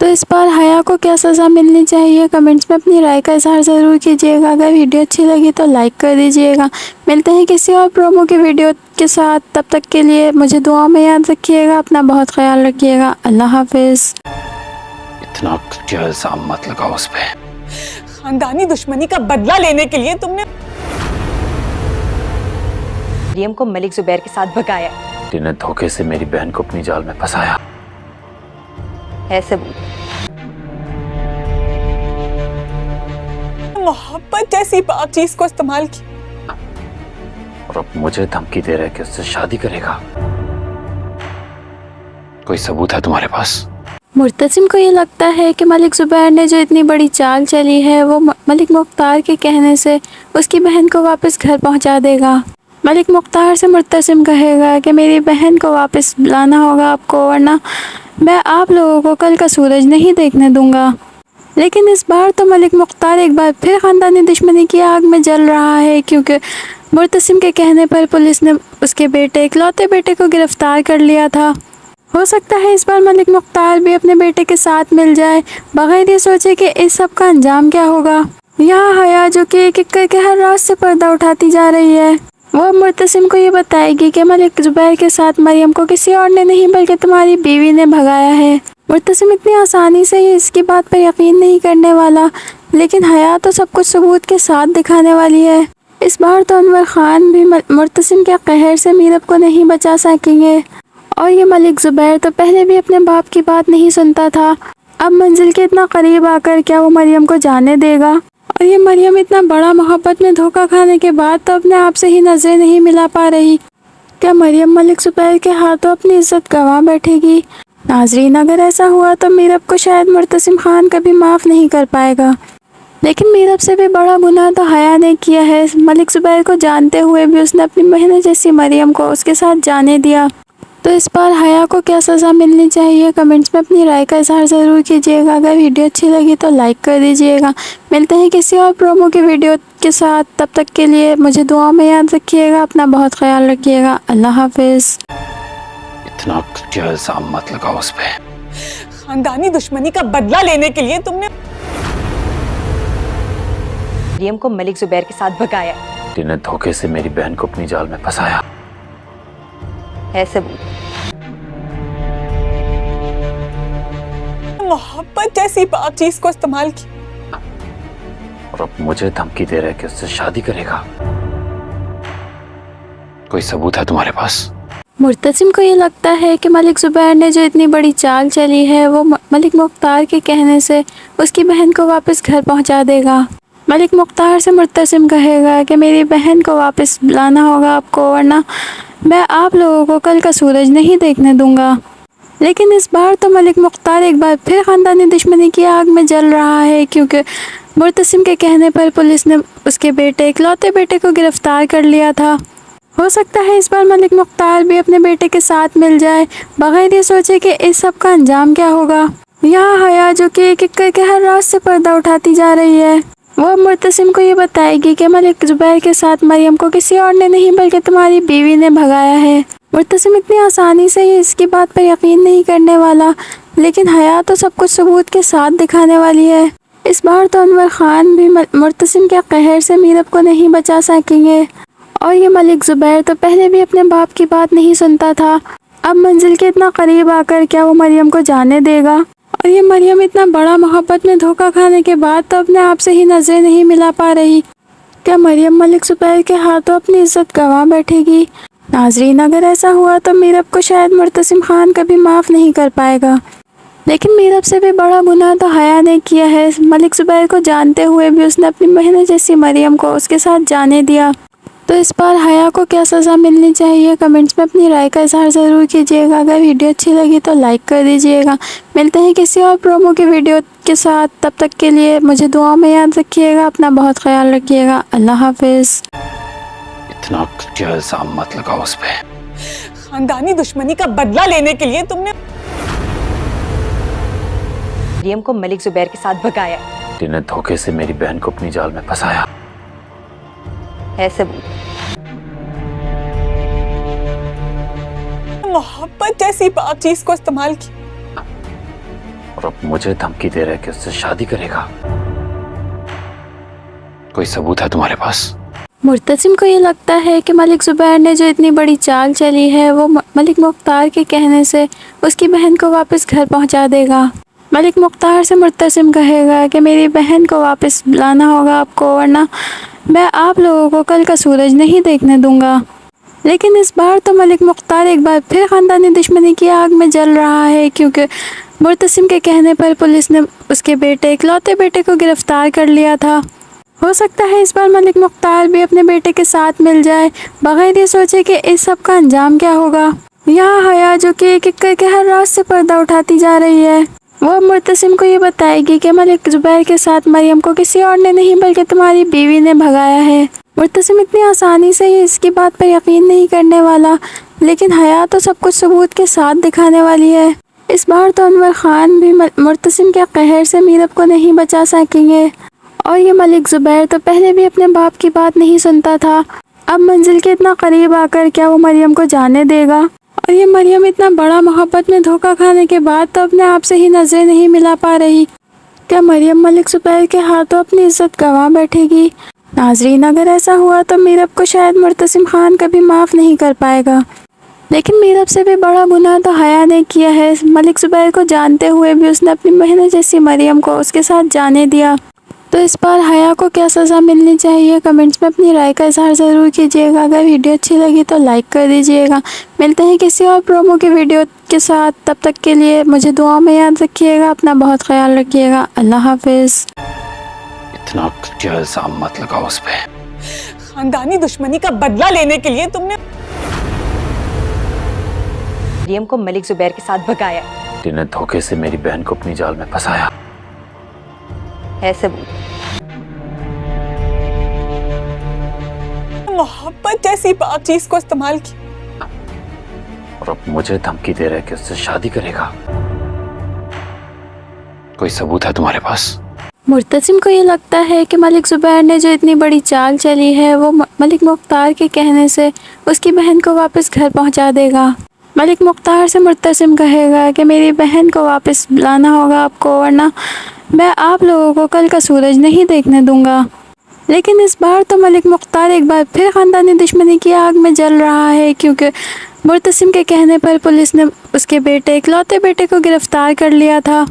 तो इस बार हया को क्या सज़ा मिलनी चाहिए? कमेंट्स में अपनी राय का इजहार ज़रूर कीजिएगा। अगर वीडियो अच्छी लगी तो लाइक कर दीजिएगा। मिलते हैं किसी और प्रोमो की वीडियो के साथ, तब तक के लिए मुझे दुआ में याद रखिएगा। अपना बहुत ख्याल रखिएगा। अल्लाह हाफिज़। इतना घटिया इल्जाम मत लगाओ उस पे। खानदानी दुश्मनी का बदला लेने के लिए तुमने मरियम को मलिक ज़ुबैर के साथ भगाया जिन्हें धोखे से मेरी बहन को अपनी जाल में फंसाया है सबूत। मोहब्बत जैसी पाक चीज को इस्तेमाल किया। और अब मुझे धमकी दे रहे कि उससे शादी करेगा। कोई सबूत है तुम्हारे पास? मुर्तसिम को ये लगता है कि मलिक ज़ुबैर ने जो इतनी बड़ी चाल चली है वो मलिक मुख्तार के कहने से उसकी बहन को वापस घर पहुंचा देगा। मलिक मुख्तार से मुर्तसिम कहेगा कि मेरी बहन को वापस लाना होगा आपको, वरना मैं आप लोगों को कल का सूरज नहीं देखने दूंगा। लेकिन इस बार तो मलिक मुख्तार एक बार फिर ख़ानदानी दुश्मनी की आग में जल रहा है, क्योंकि मुर्तसिम के कहने पर पुलिस ने उसके बेटे इकलौते बेटे को गिरफ्तार कर लिया था। हो सकता है इस बार मलिक मुख्तार भी अपने बेटे के साथ मिल जाए, बगैर ये सोचे कि इस सब का अंजाम क्या होगा। यहाँ हया जो कि एक एक करके हर रात से पर्दा उठाती जा रही है, वो मुर्तसिम को ये बताएगी कि मलिक ज़ुबैर के साथ मरियम को किसी और ने नहीं बल्कि तुम्हारी बीवी ने भगाया है। मुर्तसिम इतनी आसानी से ही इसकी बात पर यकीन नहीं करने वाला, लेकिन हया तो सब कुछ सबूत के साथ दिखाने वाली है। इस बार तो अनवर खान भी मुर्तसिम के कहर से मीरब को नहीं बचा सकेंगे। और ये मलिक ज़ुबैर तो पहले भी अपने बाप की बात नहीं सुनता था, अब मंजिल के इतना करीब आकर क्या वो मरियम को जाने देगा? और ये मरियम इतना बड़ा मोहब्बत में धोखा खाने के बाद तो अपने आप से ही नजरें नहीं मिला पा रही। क्या मरियम मलिक ज़ुबैर के हाथों अपनी इज्जत गंवा बैठेगी? नाजरीन, अगर ऐसा हुआ तो मीरब को शायद मुर्तसिम खान कभी माफ़ नहीं कर पाएगा। लेकिन मीरब से भी बड़ा गुनाह तो हया ने किया है। मलिक ज़ुबैर को जानते हुए भी उसने अपनी बहन जैसी मरियम को उसके साथ जाने दिया। तो इस बार हया को क्या सज़ा मिलनी चाहिए? कमेंट्स में अपनी राय का इजहार ज़रूर कीजिएगा। अगर वीडियो अच्छी लगी तो लाइक कर दीजिएगा। मिलते हैं किसी और प्रोमो की वीडियो के साथ, तब तक के लिए मुझे दुआ में याद रखिएगा। अपना बहुत ख्याल रखिएगा। अल्लाह हाफिज़। इतना घटिया इल्जाम मत लगाओ उस पे। खानदानी दुश्मनी का बदला लेने के लिए तुमने मरियम को मलिक ज़ुबैर के साथ भगाया जिन्हें धोखे से मेरी बहन को अपनी जाल में फंसाया है सबूत। मोहब्बत जैसी पाक चीज को इस्तेमाल किया। और अब मुझे धमकी दे रहे कि उससे शादी करेगा। कोई सबूत है तुम्हारे पास? मुर्तसिम को ये लगता है कि मलिक ज़ुबैर ने जो इतनी बड़ी चाल चली है वो मलिक मुख्तार के कहने से उसकी बहन को वापस घर पहुंचा देगा। मलिक मुख्तार से मुर्तसिम कहेगा कि मेरी बहन को वापस लाना होगा आपको, वरना मैं आप लोगों को कल का सूरज नहीं देखने दूंगा। लेकिन इस बार तो मलिक मुख्तार एक बार फिर ख़ानदानी दुश्मनी की आग में जल रहा है, क्योंकि मुर्तसिम के कहने पर पुलिस ने उसके बेटे इकलौते बेटे को गिरफ्तार कर लिया था। ہو سکتا ہے اس بار ملک مختار بھی اپنے بیٹے کے ساتھ مل جائے بغیر یہ سوچے کہ اس سب کا انجام کیا ہوگا۔ یہاں حیا جو کہ ایک ایک کر کے ہر راز سے پردہ اٹھاتی جا رہی ہے، وہ اب مرتسم کو یہ بتائے گی کہ ملک زبیر کے ساتھ مریم کو کسی اور نے نہیں بلکہ تمہاری بیوی نے بھگایا ہے۔ مرتسم اتنی آسانی سے ہی اس کی بات پر یقین نہیں کرنے والا، لیکن حیا تو سب کچھ ثبوت کے ساتھ دکھانے والی ہے۔ اس بار تو انور خان بھی مرتسم کے قہر سے میرب کو نہیں بچا سکیں گے، اور یہ ملک زبیر تو پہلے بھی اپنے باپ کی بات نہیں سنتا تھا، اب منزل کے اتنا قریب آ کر کیا وہ مریم کو جانے دے گا؟ اور یہ مریم اتنا بڑا محبت میں دھوکہ کھانے کے بعد تو اپنے آپ سے ہی نظریں نہیں ملا پا رہی، کیا مریم ملک زبیر کے ہاتھوں اپنی عزت گنوا بیٹھے گی؟ ناظرین، اگر ایسا ہوا تو میرب کو شاید مرتسم خان کبھی معاف نہیں کر پائے گا، لیکن میرب سے بھی بڑا گناہ تو حیا نے کیا ہے۔ ملک زبیر کو جانتے ہوئے بھی اس نے اپنی بہن جیسی مریم کو اس کے ساتھ جانے دیا، تو اس بار حیا کو کیا سزا ملنی چاہیے؟ کمنٹس میں اپنی رائے کا اظہار ضرور کیجیے گا۔ اگر ویڈیو اچھی لگی تو لائک کر دیجیے گا۔ ملتے ہیں کسی اور پرومو کی ویڈیو کے ساتھ، تب تک کے لیے مجھے دعاؤں میں یاد رکھیے گا، اپنا بہت خیال رکھیے گا۔ اللہ حافظ۔ اتنا گھٹیا الزام مت لگاؤ اس پہ۔ خاندانی دشمنی کا بدلہ لینے کے لیے تم نے مریم کو ملک زبیر کے ساتھ بھگایا نے دھوکے سے میری بہن کو اپنی جال میں پھنسایا ہے ثبوت۔ محبت جیسی پاک چیز کو استعمال کیا، اور اب مجھے دھمکی دے رہے کہ اس سے شادی کرے گا۔ کوئی ثبوت ہے تمہارے پاس؟ مرتسم کو یہ لگتا ہے کہ ملک زبیر نے جو اتنی بڑی چال چلی ہے وہ ملک مختار کے کہنے سے اس کی بہن کو واپس گھر پہنچا دے گا۔ ملک مختار سے مرتسم کہے گا کہ میری بہن کو واپس لانا ہوگا آپ کو، ورنہ میں آپ لوگوں کو کل کا سورج نہیں دیکھنے دوں گا۔ لیکن اس بار تو ملک مختار ایک بار پھر خاندانی دشمنی کی آگ میں جل رہا ہے، کیونکہ مرتسم کے کہنے پر پولیس نے اس کے اکلوتے بیٹے کو گرفتار کر لیا تھا۔ ہو سکتا ہے اس بار ملک مختار بھی اپنے بیٹے کے ساتھ مل جائے بغیر یہ سوچے کہ اس سب کا انجام کیا ہوگا۔ یہاں حیا جو کہ ایک ایک کر کے ہر راز سے پردہ اٹھاتی جا رہی ہے، وہ اب مرتسم کو یہ بتائے گی کہ ملک زبیر کے ساتھ مریم کو کسی اور نے نہیں بلکہ تمہاری بیوی نے بھگایا ہے۔ مرتسم اتنی آسانی سے ہی اس کی بات پر یقین نہیں کرنے والا، لیکن حیا تو سب کچھ ثبوت کے ساتھ دکھانے والی ہے۔ اس بار تو انور خان بھی مرتسم کے قہر سے میرب کو نہیں بچا سکیں گے، اور یہ ملک زبیر تو پہلے بھی اپنے باپ کی بات نہیں سنتا تھا، اب منزل کے اتنا قریب آ کر کیا وہ مریم کو جانے دے گا؟ اور یہ مریم اتنا بڑا محبت میں دھوکہ کھانے کے بعد تو اپنے آپ سے ہی نظریں نہیں ملا پا رہی، کیا مریم ملک زبیر کے ہاتھوں اپنی عزت گنوا بیٹھے گی؟ ناظرین، اگر ایسا ہوا تو میرب کو شاید مرتسم خان کبھی معاف نہیں کر پائے گا، لیکن میرب سے بھی بڑا گناہ تو حیا نے کیا ہے۔ ملک زبیر کو جانتے ہوئے بھی اس نے اپنی بہن جیسی مریم کو اس کے ساتھ جانے دیا، تو اس بار حیا کو کیا سزا ملنی چاہیے؟ کمنٹس میں اپنی رائے کا اظہار ضرور کیجیے گا۔ اگر ویڈیو اچھی لگی تو لائک کر دیجیے گا۔ ملتے ہیں کسی اور پرومو کی ویڈیو کے ساتھ، تب تک کے لیے مجھے دعاؤں میں یاد رکھیے گا، اپنا بہت خیال رکھیے گا۔ اللہ حافظ۔ اتنا گھٹیا الزام مت لگاؤ اس پہ۔ خاندانی دشمنی کا بدلہ لینے کے لیے تم نے مریم کو ملک زبیر کے ساتھ بھگایا نے دھوکے سے میری بہن کو اپنی جال میں پھنسایا ہے ثبوت۔ محبت جیسی پاک چیز کو استعمال کیا، اور اب مجھے دھمکی دے رہے کہ اس سے شادی کرے گا۔ کوئی ثبوت ہے تمہارے پاس؟ مرتسم کو یہ لگتا ہے کہ ملک زبیر نے جو اتنی بڑی چال چلی ہے وہ ملک مختار کے کہنے سے اس کی بہن کو واپس گھر پہنچا دے گا۔ ملک مختار سے مرتسم کہے گا کہ میری بہن کو واپس لانا ہوگا آپ کو، ورنہ میں آپ لوگوں کو کل کا سورج نہیں دیکھنے دوں گا۔ لیکن اس بار تو ملک مختار ایک بار پھر خاندانی دشمنی کی آگ میں جل رہا ہے، کیونکہ مرتسم کے کہنے پر پولیس نے اس کے اکلوتے بیٹے کو گرفتار کر لیا تھا۔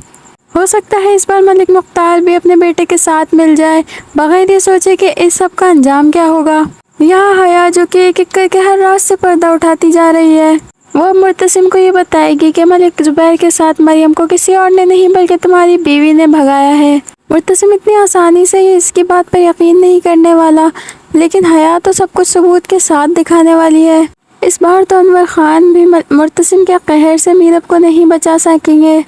ہو سکتا ہے اس بار ملک مختار بھی اپنے بیٹے کے ساتھ مل جائے بغیر یہ سوچے کہ اس سب کا انجام کیا ہوگا۔ یہاں حیا جو کہ ایک ایک کر کے ہر راز سے پردہ اٹھاتی جا رہی ہے، وہ اب مرتسم کو یہ بتائے گی کہ ملک زبیر کے ساتھ مریم کو کسی اور نے نہیں بلکہ تمہاری بیوی نے بھگایا ہے۔ مرتسم اتنی آسانی سے ہی اس کی بات پر یقین نہیں کرنے والا، لیکن حیا تو سب کچھ ثبوت کے ساتھ دکھانے والی ہے۔ اس بار تو انور خان بھی مرتسم کے قہر سے میرب کو نہیں بچا سکیں گے،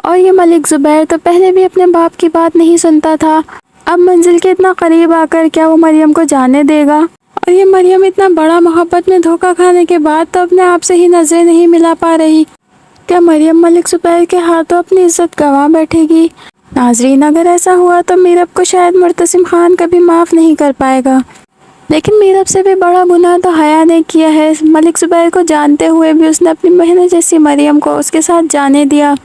اور یہ ملک زبیر تو پہلے بھی اپنے باپ کی بات نہیں سنتا تھا، اب منزل کے اتنا قریب آ کر کیا وہ مریم کو جانے دے گا؟ और ये मरियम इतना बड़ा मोहब्बत में धोखा खाने के बाद तो अपने आप से ही नजरें नहीं मिला पा रही। क्या मरियम मलिक ज़ुबैर के हाथों अपनी इज्जत गंवा बैठेगी? नाजरीन, अगर ऐसा हुआ तो मीरब को शायद मुर्तसिम खान कभी माफ़ नहीं कर पाएगा। लेकिन मीरब से भी बड़ा गुनाह तो हया ने किया है। मलिक ज़ुबैर को जानते हुए भी उसने अपनी बहन जैसी मरियम को उसके साथ जाने दिया।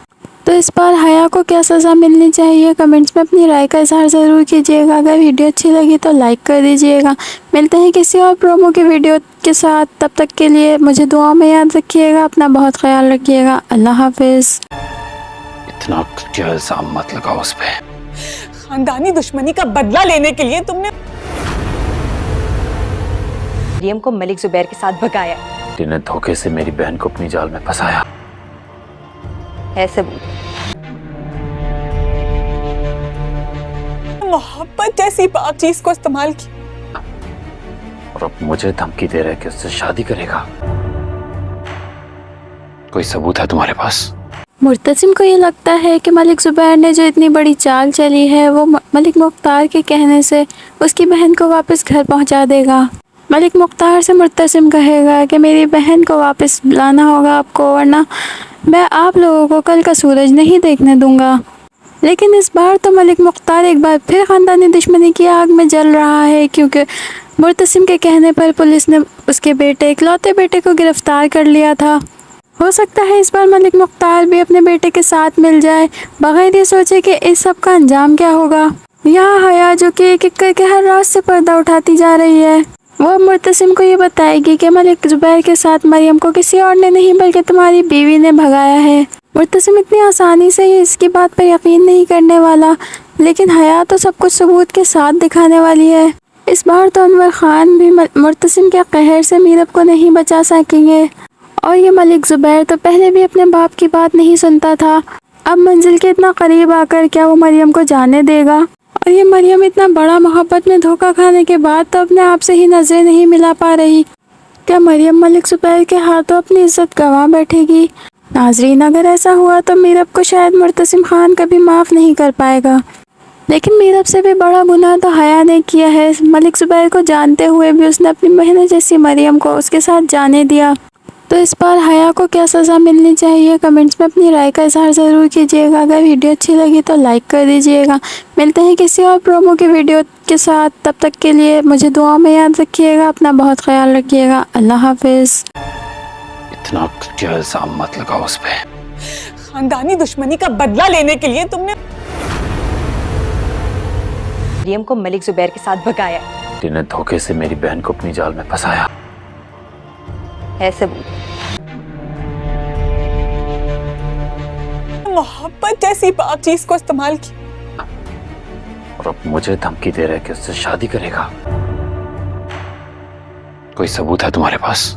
तो इस बार हया को क्या सज़ा मिलनी चाहिए? कमेंट्स में अपनी राय का इजहार ज़रूर कीजिएगा। अगर वीडियो अच्छी लगी तो लाइक कर दीजिएगा। मिलते हैं किसी और प्रोमो की वीडियो के साथ। तब तक के लिए मुझे दुआ में याद रखिएगा। अपना बहुत ख्याल रखिएगा। अल्लाह हाफिज़। इतना क्या इल्जाम मत लगाओ उस पे। खानदानी दुश्मनी का बदला लेने के लिए तुमने मरियम को मलिक ज़ुबैर के साथ भगाया। जिन्हें धोखे से मेरी बहन को अपनी जाल में फंसाया। ऐसे मोहब्बत जैसी पाक चीज को इस्तेमाल किया और अब मुझे धमकी दे रहे कि उससे शादी करेगा। कोई सबूत है तुम्हारे पास? मुर्तसिम को ये लगता है कि मलिक ज़ुबैर ने जो इतनी बड़ी चाल चली है वो मलिक मुख्तार के कहने से उसकी बहन को वापस घर पहुंचा देगा। मलिक मुख्तार से मुर्तसिम कहेगा कि मेरी बहन को वापस लाना होगा आपको, वरना मैं आप लोगों को कल का सूरज नहीं देखने दूंगा। लेकिन इस बार तो मलिक मुख्तार एक बार फिर ख़ानदानी दुश्मनी की आग में जल रहा है, क्योंकि मुर्तसिम के कहने पर पुलिस ने उसके बेटे इकलौते बेटे को गिरफ्तार कर लिया था। हो सकता है इस बार मलिक मुख्तार भी अपने बेटे के साथ मिल जाए, बगैर ये सोचे कि इस सब का अंजाम क्या होगा। यहाँ हया जो कि एक एक करके हर रात से पर्दा उठाती जा रही है, वो मुर्तसिम को ये बताएगी कि मलिक ज़ुबैर के साथ मरियम को किसी और ने नहीं बल्कि तुम्हारी बीवी ने भगाया है। मुर्तसिम इतनी आसानी से ही इसकी बात पर यकीन नहीं करने वाला, लेकिन हया तो सब कुछ सबूत के साथ दिखाने वाली है। इस बार तो अनवर खान भी मुर्तसिम के कहर से मीरब को नहीं बचा सकेंगे। और ये मलिक ज़ुबैर तो पहले भी अपने बाप की बात नहीं सुनता था, अब मंजिल के इतना करीब आकर क्या वो मरियम को जाने देगा? और ये मरियम इतना बड़ा मोहब्बत में धोखा खाने के बाद तो अपने आप से ही नजरें नहीं मिला पा रही। क्या मरियम मलिक ज़ुबैर के हाथों अपनी इज्जत गंवा बैठेगी? नाजरीन, अगर ऐसा हुआ तो मीरब को शायद मुर्तसिम खान कभी माफ़ नहीं कर पाएगा। लेकिन मीरब से भी बड़ा गुनाह तो हया ने किया है। मलिक ज़ुबैर को जानते हुए भी उसने अपनी बहन जैसी मरियम को उसके साथ जाने दिया। तो इस बार हया को क्या सज़ा मिलनी चाहिए? कमेंट्स में अपनी राय का इजहार ज़रूर कीजिएगा। अगर वीडियो अच्छी लगी तो लाइक कर दीजिएगा। मिलते हैं किसी और प्रोमो की वीडियो के साथ। तब तक के लिए मुझे दुआ में याद रखिएगा। अपना बहुत ख्याल रखिएगा। अल्लाह हाफिज़। इतना क्या इल्जाम मत लगाओ उस पे। खानदानी दुश्मनी का बदला लेने के लिए तुमने मरियम को मलिक ज़ुबैर के साथ भगाया। जिन्हें धोखे से मेरी बहन को अपनी जाल में फंसाया। ऐसे मोहब्बत जैसी पाक चीज को इस्तेमाल किया और अब मुझे धमकी दे रहे कि उससे शादी करेगा। कोई सबूत है तुम्हारे पास?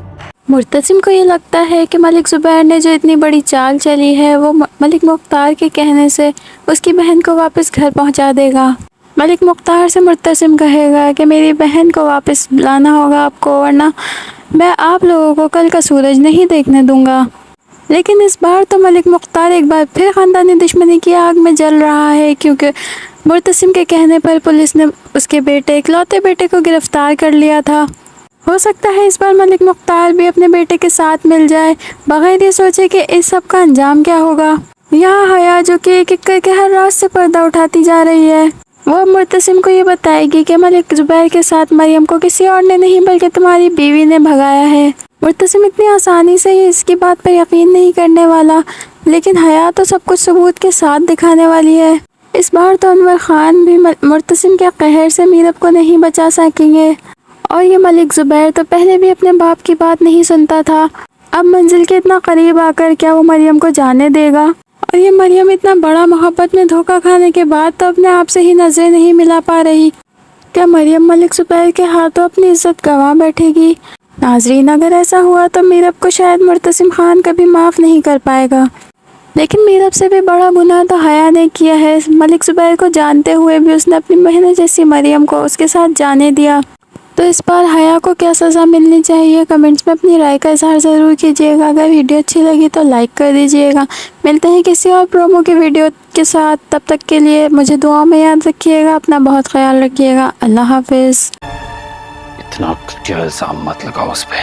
मुर्तसिम को ये लगता है कि मलिक ज़ुबैर ने जो इतनी बड़ी चाल चली है वो मलिक मुख्तार के कहने से उसकी बहन को वापस घर पहुंचा देगा। मलिक मुख्तार से मुर्तसिम कहेगा कि मेरी बहन को वापस लाना होगा आपको, वरना मैं आप लोगों को कल का सूरज नहीं देखने दूंगा। लेकिन इस बार तो मलिक मुख्तार एक बार फिर ख़ानदानी दुश्मनी की आग में जल रहा है, क्योंकि मुर्तसिम के कहने पर पुलिस ने उसके बेटे इकलौते बेटे को गिरफ्तार कर लिया था। हो सकता है इस बार मलिक मुख्तार भी अपने बेटे के साथ मिल जाए, बगैर ये सोचे कि इस सब का अंजाम क्या होगा। यहाँ हया जो कि एक एक करके हर रात से पर्दा उठाती जा रही है, वो मुर्तसिम को ये बताएगी कि मलिक ज़ुबैर के साथ मरियम को किसी और ने नहीं बल्कि तुम्हारी बीवी ने भगाया है। मुर्तसिम इतनी आसानी से ही इसकी बात पर यकीन नहीं करने वाला, लेकिन हया तो सब कुछ सबूत के साथ दिखाने वाली है। इस बार तो अनवर खान भी मुर्तसिम के कहर से मीरब को नहीं बचा सकेंगे। और ये मलिक ज़ुबैर तो पहले भी अपने बाप की बात नहीं सुनता था, अब मंजिल के इतना करीब आकर क्या वो मरियम को जाने देगा? और ये मरियम इतना बड़ा मोहब्बत में धोखा खाने के बाद तो अपने आप से ही नजरें नहीं मिला पा रही। क्या मरियम मलिक ज़ुबैर के हाथों अपनी इज्जत गंवा बैठेगी? नाजरीन, अगर ऐसा हुआ तो मीरब को शायद मुर्तसिम खान कभी माफ़ नहीं कर पाएगा। लेकिन मीरब से भी बड़ा गुनाह तो हया ने किया है। मलिक ज़ुबैर को जानते हुए भी उसने अपनी बहन जैसी मरियम को उसके साथ जाने दिया। तो इस बार हया को क्या सज़ा मिलनी चाहिए? कमेंट्स में अपनी राय का इजहार ज़रूर कीजिएगा। अगर वीडियो अच्छी लगी तो लाइक कर दीजिएगा। मिलते हैं किसी और प्रोमो की वीडियो के साथ। तब तक के लिए मुझे दुआ में याद रखिएगा। अपना बहुत ख्याल रखिएगा। अल्लाह हाफिज़। इतना घटिया इल्जाम मत लगाओ उस पे।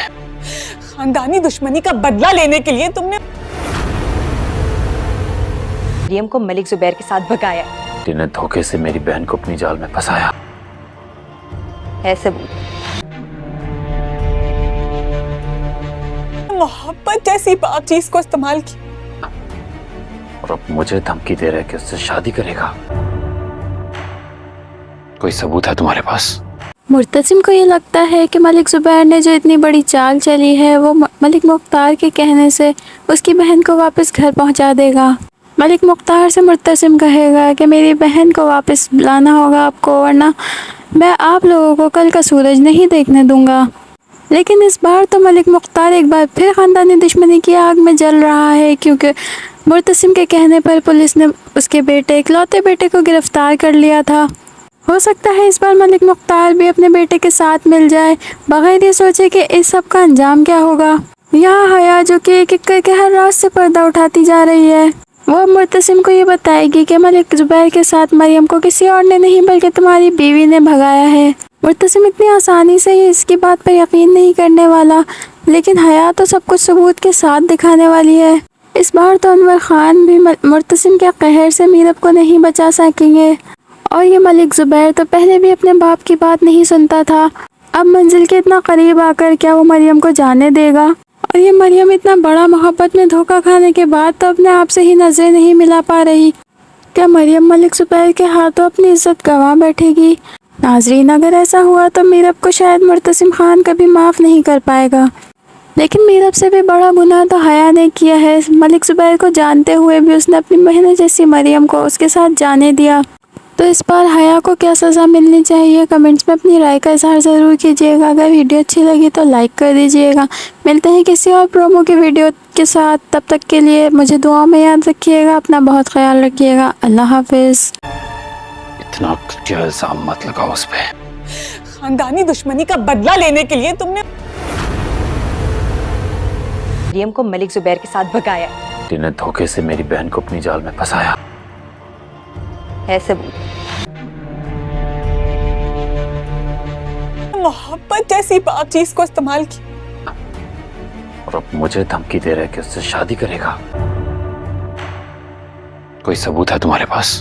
खानदानी दुश्मनी का बदला लेने के लिए तुमने मरियम को मलिक जुबैर के साथ भगाया जिन्हें धोखे से मेरी बहन को अपनी जाल में फंसाया। है सबूत। मोहब्बत जैसी पाक चीज को इस्तेमाल किया और अब मुझे धमकी दे रहा है कि उससे शादी करेगा। कोई सबूत है तुम्हारे पास? मुर्तसिम को ये लगता है कि मलिक ज़ुबैर ने जो इतनी बड़ी चाल चली है वो मलिक मुख्तार के कहने से उसकी बहन को वापस घर पहुंचा देगा। मलिक मुख्तार से मुर्तसिम कहेगा कि मेरी बहन को वापस लाना होगा आपको, वरना मैं आप लोगों को कल का सूरज नहीं देखने दूंगा। लेकिन इस बार तो मलिक मुख्तार एक बार फिर ख़ानदानी दुश्मनी की आग में जल रहा है, क्योंकि मुर्तसिम के कहने पर पुलिस ने उसके बेटे इकलौते बेटे को गिरफ्तार कर लिया था। हो सकता है इस बार मलिक मुख्तार भी अपने बेटे के साथ मिल जाए, बगैर ये सोचे कि इस सब का अंजाम क्या होगा। यहाँ हया जो कि एक एक करके हर रात से पर्दा उठाती जा रही है, वो मुर्तसिम को ये बताएगी कि मलिक ज़ुबैर के साथ मरियम को किसी और ने नहीं बल्कि तुम्हारी बीवी ने भगाया है। मुर्तसिम इतनी आसानी से ही इसकी बात पर यकीन नहीं करने वाला, लेकिन हया तो सब कुछ सबूत के साथ दिखाने वाली है। इस बार तो अनवर खान भी मुर्तसिम के कहर से मीरब को नहीं बचा सकेंगे। और ये मलिक ज़ुबैर तो पहले भी अपने बाप की बात नहीं सुनता था, अब मंजिल के इतना करीब आकर क्या वो मरियम को जाने देगा? और ये मरियम इतना बड़ा मोहब्बत में धोखा खाने के बाद तो अपने आप से ही नजरें नहीं मिला पा रही। क्या मरियम मलिक ज़ुबैर के हाथों अपनी इज्जत गंवा बैठेगी? नाजरीन, अगर ऐसा हुआ तो मीरब को शायद मुर्तसिम खान कभी माफ़ नहीं कर पाएगा। लेकिन मीरब से भी बड़ा गुनाह तो हया ने किया है। मलिक ज़ुबैर को जानते हुए भी उसने अपनी बहन जैसी मरियम को उसके साथ जाने दिया। तो इस बार हया को क्या सज़ा मिलनी चाहिए? कमेंट्स में अपनी राय का इजहार ज़रूर कीजिएगा। अगर वीडियो अच्छी लगी तो लाइक कर दीजिएगा। मिलते हैं किसी और प्रोमो की वीडियो के साथ, तब तक के लिए मुझे दुआ में याद रखिएगा। अपना बहुत ख्याल रखिएगा। अल्लाह हाफिज़। इतना घटिया इल्जाम मत लगाओ उस पे। खानदानी दुश्मनी का बदला लेने के लिए तुमने मरियम को मलिक जुबैर के साथ भगाया जिन्हें धोखे से मेरी बहन को अपनी जाल में फंसाया। है सबूत। मोहब्बत जैसी पाक चीज को इस्तेमाल किया और अब मुझे धमकी दे रहा है कि उससे शादी करेगा। कोई सबूत है तुम्हारे पास?